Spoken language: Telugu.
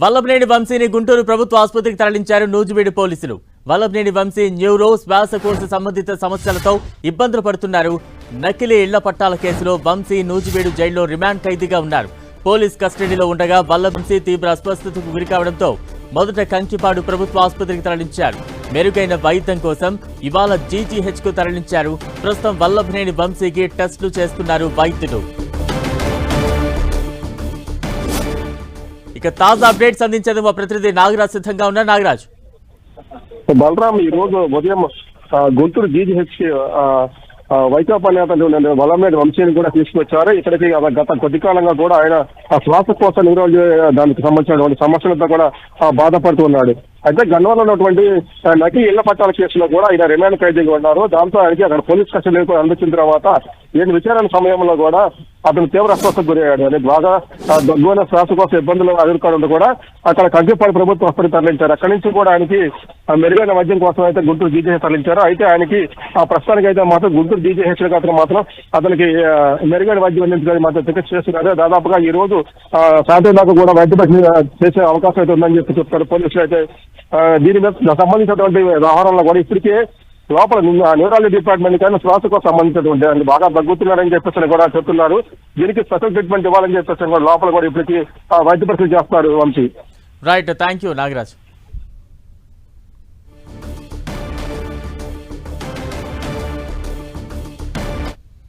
వల్లభనేని వంశీని గుంటూరు ప్రభుత్వ ఆసుపత్రికి తరలించారు నూజివీడు పోలీసులు. వల్లభనేని వంశీ న్యూరో శ్వాసకోశ సంబంధిత సమస్యలతో ఇబ్బందులు పడుతున్నారు. నకిలీ ఇళ్ల పట్టాల కేసులో వంశీ నూజివీడు జైల్లో రిమాండ్ ఖైదీగా ఉన్నారు. పోలీస్ కస్టడీలో ఉండగా వంశీ తీవ్ర అస్వస్థతకు గురికావడంతో మొదట కంకిపాడు ప్రభుత్వ ఆసుపత్రికి తరలించారు. మెరుగైన వైద్యం కోసం ఇవాళ జీజీహెచ్ కు తరలించారు. ప్రస్తుతం వల్లభనేని వంశీకి టెస్టులు చేస్తున్నారు వైద్యులు. ఇక తాజా అప్డేట్స్ అందించేందుకు మా ప్రతినిధి నాగరాజ్ సిద్ధంగా ఉన్నారు. నాగరాజ్, బలరాం ఈ రోజు ఉదయం గుంటూరు జీజీహెచ్ వైకాపా నేతలు వల్లభనేని వంశీని కూడా తీసుకొచ్చారు. ఇక్కడికి గత కొద్ది కాలంగా కూడా ఆయన శ్వాసకోశ న్యూరాలజీ దానికి సంబంధించినటువంటి సమస్యలతో కూడా బాధపడుతున్నాడు. అయితే గన్నవరంలో ఉన్నటువంటి నకిలీ ఇళ్ల పట్టాల కేసులో కూడా ఆయన రిమాండ్ ఖైదీగా ఉన్నారు. దాంతో ఆయనకి అక్కడ పోలీస్ కస్టడీకి అందించిన తర్వాత ఈయన విచారణ సమయంలో కూడా అతను తీవ్ర అస్వస్థతకు గురయ్యాడు. అని బాగా దగ్గున శ్వాసకోశ ఇబ్బందులు ఎదుర్కోవడంతో కూడా అక్కడ కంకిపాడు ప్రభుత్వ ఆసుపత్రికి తరలించారు. అక్కడి నుంచి కూడా ఆయనకి మెరుగైన వైద్యం కోసం అయితే గుంటూరు జీజీహెచ్ తరలించారు. అయితే ఆయనకి ప్రస్తుతానికి అయితే మాత్రం గుంటూరు జీజీహెచ్ మాత్రం అతనికి మెరుగైన వైద్యం అందించడానికి మాత్రం చికిత్స చేస్తున్నారు. దాదాపుగా ఈ రోజు సాయంత్రం దాకా కూడా వైద్య పరీక్ష చేసే అవకాశం అయితే ఉందని చెప్తారు పోలీసులు. అయితే దీని మీద సంబంధించినటువంటి వ్యవహారంలో కూడా ఇప్పటికే లోపల న్యూరాలజీ డిపార్ట్మెంట్ కానీ శ్వాసకు సంబంధించినటువంటి బాగా దగ్గుతున్నారని చెప్పేసి కూడా చెప్తున్నారు. దీనికి స్పెషల్ ట్రీట్మెంట్ ఇవ్వాలని చెప్పేసి కూడా లోపల కూడా ఇప్పటికీ వైద్య పరీక్షలు చేస్తున్నారు Vamsi. Right, thank you Nagaraj.